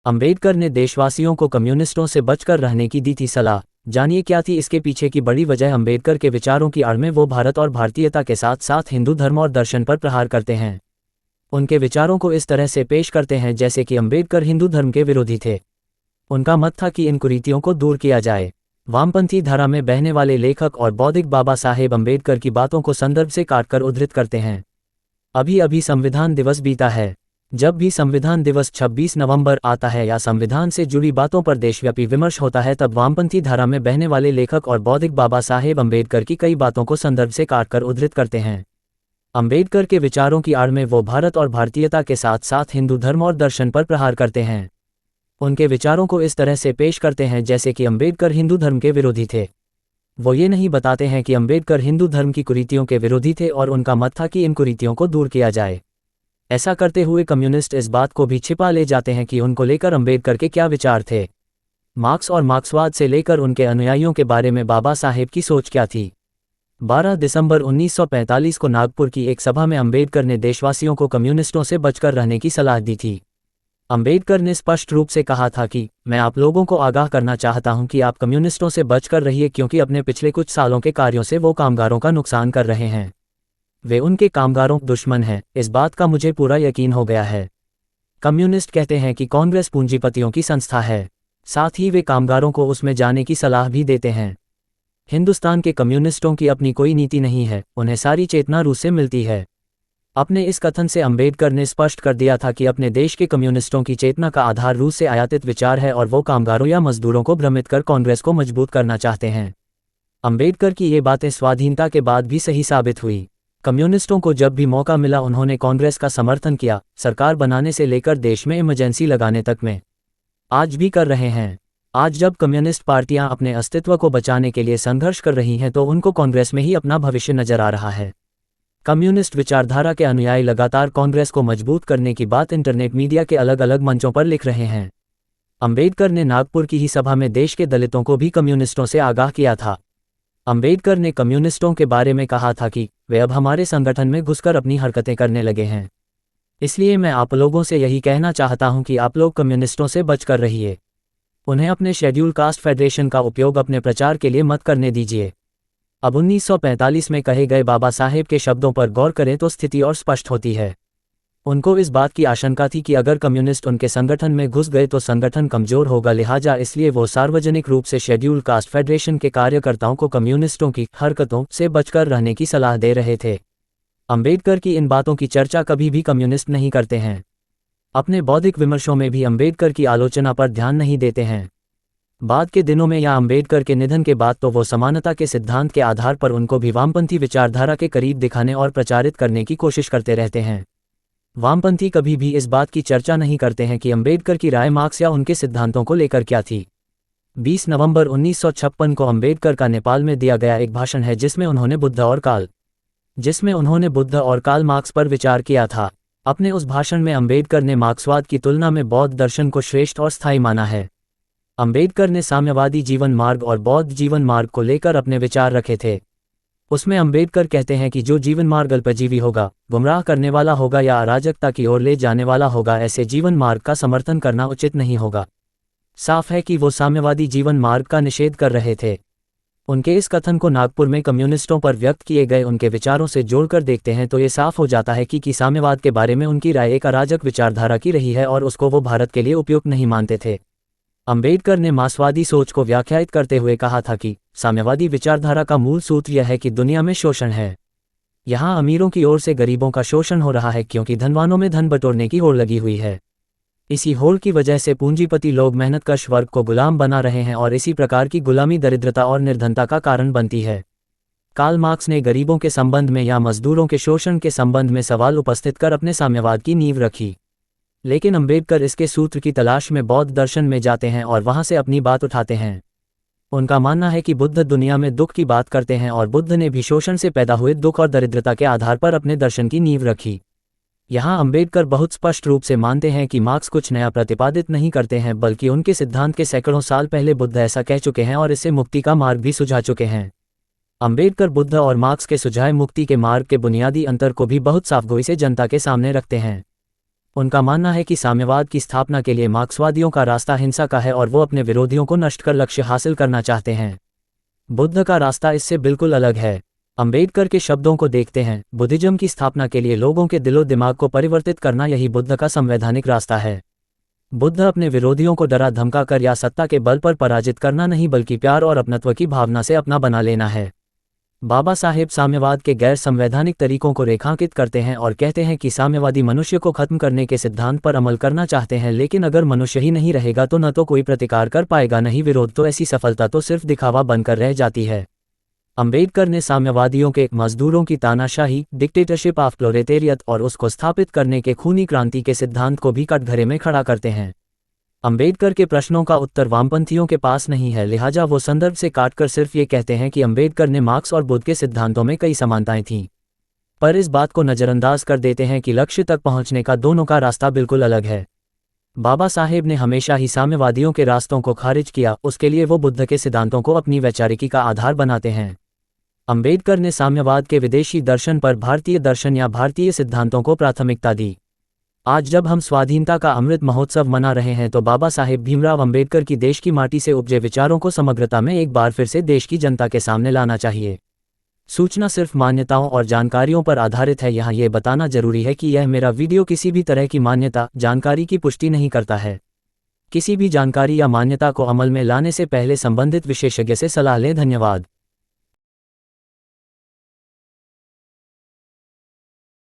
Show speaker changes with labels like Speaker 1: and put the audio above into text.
Speaker 1: अंबेडकर ने देशवासियों को कम्युनिस्टों से बचकर रहने की दी थी सलाह। जानिए क्या थी इसके पीछे की बड़ी वजह। अंबेडकर के विचारों की आड़ में वो भारत और भारतीयता के साथ साथ हिंदू धर्म और दर्शन पर प्रहार करते हैं। उनके विचारों को इस तरह से पेश करते हैं जैसे कि अंबेडकर हिंदू धर्म के विरोधी थे। उनका मत था कि इन कुरीतियों को दूर किया जाए। वामपंथी धारा में बहने वाले लेखक और बौद्धिक बाबा साहेब अंबेडकर की बातों को संदर्भ से काटकर उद्धृत करते हैं। अभी अभी संविधान दिवस बीता है। जब भी संविधान दिवस 26 नवंबर आता है या संविधान से जुड़ी बातों पर देशव्यापी विमर्श होता है, तब वामपंथी धारा में बहने वाले लेखक और बौद्धिक बाबा साहेब अंबेडकर की कई बातों को संदर्भ से काटकर उद्धृत करते हैं। अंबेडकर के विचारों की आड़ में वो भारत और भारतीयता के साथ साथ हिंदू धर्म और दर्शन पर प्रहार करते हैं। उनके विचारों को इस तरह से पेश करते हैं जैसे कि अंबेडकर हिंदू धर्म के विरोधी थे। वो ये नहीं बताते हैं कि अंबेडकर हिंदू धर्म की कुरीतियों के विरोधी थे और उनका मत था कि इन कुरीतियों को दूर किया जाए। ऐसा करते हुए कम्युनिस्ट इस बात को भी छिपा ले जाते हैं कि उनको लेकर अंबेडकर के क्या विचार थे। मार्क्स और मार्क्सवाद से लेकर उनके अनुयायियों के बारे में बाबा साहेब की सोच क्या थी। 12 दिसंबर 1945 को नागपुर की एक सभा में अंबेडकर ने देशवासियों को कम्युनिस्टों से बचकर रहने की सलाह दी थी। अंबेडकर ने स्पष्ट रूप से कहा था कि मैं आप लोगों को आगाह करना चाहता हूं कि आप कम्युनिस्टों से बचकर रहिए, क्योंकि अपने पिछले कुछ सालों के कार्यों से वो कामगारों का नुकसान कर रहे हैं। वे उनके कामगारों दुश्मन हैं, इस बात का मुझे पूरा यकीन हो गया है। कम्युनिस्ट कहते हैं कि कांग्रेस पूंजीपतियों की संस्था है, साथ ही वे कामगारों को उसमें जाने की सलाह भी देते हैं। हिंदुस्तान के कम्युनिस्टों की अपनी कोई नीति नहीं है, उन्हें सारी चेतना रूस से मिलती है। अपने इस कथन से अंबेडकर ने स्पष्ट कर दिया था कि अपने देश के कम्युनिस्टों की चेतना का आधार रूस से आयातित विचार है और वो कामगारों या मजदूरों को भ्रमित कर कांग्रेस को मजबूत करना चाहते हैं। अंबेडकर की ये बातें स्वाधीनता के बाद भी सही साबित हुई। कम्युनिस्टों को जब भी मौका मिला उन्होंने कांग्रेस का समर्थन किया, सरकार बनाने से लेकर देश में इमरजेंसी लगाने तक में। आज भी कर रहे हैं। आज जब कम्युनिस्ट पार्टियां अपने अस्तित्व को बचाने के लिए संघर्ष कर रही हैं तो उनको कांग्रेस में ही अपना भविष्य नजर आ रहा है। कम्युनिस्ट विचारधारा के अनुयायी लगातार कांग्रेस को मजबूत करने की बात इंटरनेट मीडिया के अलग अलग मंचों पर लिख रहे हैं। अंबेडकर ने नागपुर की ही सभा में देश के दलितों को भी कम्युनिस्टों से आगाह किया था। अंबेडकर ने कम्युनिस्टों के बारे में कहा था कि वे अब हमारे संगठन में घुसकर अपनी हरकतें करने लगे हैं। इसलिए मैं आप लोगों से यही कहना चाहता हूं कि आप लोग कम्युनिस्टों से बचकर रहिए। उन्हें अपने शेड्यूल कास्ट फेडरेशन का उपयोग अपने प्रचार के लिए मत करने दीजिए। अब 1945 में कहे गए बाबा साहेब के शब्दों पर गौर करें तो स्थिति और स्पष्ट होती है। उनको इस बात की आशंका थी कि अगर कम्युनिस्ट उनके संगठन में घुस गए तो संगठन कमजोर होगा, लिहाजा इसलिए वो सार्वजनिक रूप से शेड्यूल कास्ट फेडरेशन के कार्यकर्ताओं को कम्युनिस्टों की हरकतों से बचकर रहने की सलाह दे रहे थे। अंबेडकर की इन बातों की चर्चा कभी भी कम्युनिस्ट नहीं करते हैं। अपने बौद्धिक विमर्शों में भी अंबेडकर की आलोचना पर ध्यान नहीं देते हैं। बाद के दिनों में या अंबेडकर के निधन के बाद तो वो समानता के सिद्धांत के आधार पर उनको भी वामपंथी विचारधारा के करीब दिखाने और प्रचारित करने की कोशिश करते रहते हैं। वामपंथी कभी भी इस बात की चर्चा नहीं करते हैं कि अंबेडकर की राय मार्क्स या उनके सिद्धांतों को लेकर क्या थी। 20 नवंबर 1956 को अंबेडकर का नेपाल में दिया गया एक भाषण है जिसमें उन्होंने बुद्ध और कार्ल मार्क्स पर विचार किया था। अपने उस भाषण में अंबेडकर ने मार्क्सवाद की तुलना में बौद्ध दर्शन को श्रेष्ठ और स्थायी माना है। अंबेडकर ने साम्यवादी जीवन मार्ग और बौद्ध जीवन मार्ग को लेकर अपने विचार रखे थे। उसमें अंबेडकर कहते हैं कि जो जीवन मार्ग अल्पजीवी होगा, गुमराह करने वाला होगा या अराजकता की ओर ले जाने वाला होगा, ऐसे जीवन मार्ग का समर्थन करना उचित नहीं होगा। साफ है कि वो साम्यवादी जीवन मार्ग का निषेध कर रहे थे। उनके इस कथन को नागपुर में कम्युनिस्टों पर व्यक्त किए गए उनके विचारों से जोड़कर देखते हैं तो ये साफ हो जाता है कि साम्यवाद के बारे में उनकी राय एक अराजक विचारधारा की रही है और उसको वो भारत के लिए उपयुक्त नहीं मानते थे। अंबेडकर ने मार्क्सवादी सोच को व्याख्यायित करते हुए कहा था कि साम्यवादी विचारधारा का मूल सूत्र यह है कि दुनिया में शोषण है। यहाँ अमीरों की ओर से गरीबों का शोषण हो रहा है क्योंकि धनवानों में धन बटोरने की होड़ लगी हुई है। इसी होड़ की वजह से पूंजीपति लोग मेहनतकश वर्ग को गुलाम बना रहे हैं और इसी प्रकार की गुलामी दरिद्रता और निर्धनता का कारण बनती है। कार्ल मार्क्स ने गरीबों के संबंध में या मजदूरों के शोषण के संबंध में सवाल उपस्थित कर अपने साम्यवाद की नींव रखी, लेकिन अंबेडकर इसके सूत्र की तलाश में बौद्ध दर्शन में जाते हैं और वहां से अपनी बात उठाते हैं। उनका मानना है कि बुद्ध दुनिया में दुख की बात करते हैं और बुद्ध ने भी शोषण से पैदा हुए दुख और दरिद्रता के आधार पर अपने दर्शन की नींव रखी। यहाँ अंबेडकर बहुत स्पष्ट रूप से मानते हैं कि मार्क्स कुछ नया प्रतिपादित नहीं करते हैं, बल्कि उनके सिद्धांत के सैकड़ों साल पहले बुद्ध ऐसा कह चुके हैं और इससे मुक्ति का मार्ग भी सुझा चुके हैं। अंबेडकर बुद्ध और मार्क्स के सुझाए मुक्ति के मार्ग के बुनियादी अंतर को भी बहुत साफगोई से जनता के सामने रखते हैं। उनका मानना है कि साम्यवाद की स्थापना के लिए मार्क्सवादियों का रास्ता हिंसा का है और वो अपने विरोधियों को नष्ट कर लक्ष्य हासिल करना चाहते हैं। बुद्ध का रास्ता इससे बिल्कुल अलग है। अंबेडकर के शब्दों को देखते हैं, बुद्धिज्म की स्थापना के लिए लोगों के दिलो दिमाग को परिवर्तित करना यही बुद्ध का संवैधानिक रास्ता है। बुद्ध अपने विरोधियों को डरा धमका कर या सत्ता के बल पर पराजित करना नहीं बल्कि प्यार और अपनत्व की भावना से अपना बना लेना है। बाबा साहेब साम्यवाद के गैर संवैधानिक तरीकों को रेखांकित करते हैं और कहते हैं कि साम्यवादी मनुष्य को खत्म करने के सिद्धांत पर अमल करना चाहते हैं, लेकिन अगर मनुष्य ही नहीं रहेगा तो न तो कोई प्रतिकार कर पाएगा नहीं विरोध, तो ऐसी सफलता तो सिर्फ दिखावा बनकर रह जाती है। अंबेडकर ने साम्यवादियों के मजदूरों की तानाशाही, डिक्टेटरशिप ऑफ प्रोलेटेरियत और उसको स्थापित करने के खूनी क्रांति के सिद्धांत को भी कटघरे में खड़ा करते हैं। अंबेडकर के प्रश्नों का उत्तर वामपंथियों के पास नहीं है, लिहाजा वो संदर्भ से काटकर सिर्फ ये कहते हैं कि अंबेडकर ने मार्क्स और बुद्ध के सिद्धांतों में कई समानताएं थीं, पर इस बात को नज़रअंदाज कर देते हैं कि लक्ष्य तक पहुंचने का दोनों का रास्ता बिल्कुल अलग है। बाबा साहेब ने हमेशा ही साम्यवादियों के रास्तों को खारिज किया, उसके लिए वो बुद्ध के सिद्धांतों को अपनी वैचारिकी का आधार बनाते हैं। अंबेडकर ने साम्यवाद के विदेशी दर्शन पर भारतीय दर्शन या भारतीय सिद्धांतों को प्राथमिकता दी। आज जब हम स्वाधीनता का अमृत महोत्सव मना रहे हैं तो बाबा साहेब भीमराव अंबेडकर की देश की माटी से उपजे विचारों को समग्रता में एक बार फिर से देश की जनता के सामने लाना चाहिए। सूचना सिर्फ मान्यताओं और जानकारियों पर आधारित है। यहाँ ये बताना जरूरी है कि यह मेरा वीडियो किसी भी तरह की मान्यता, जानकारी की पुष्टि नहीं करता है। किसी भी जानकारी या मान्यता को अमल में लाने से पहले संबंधित विशेषज्ञ से सलाह लें। धन्यवाद।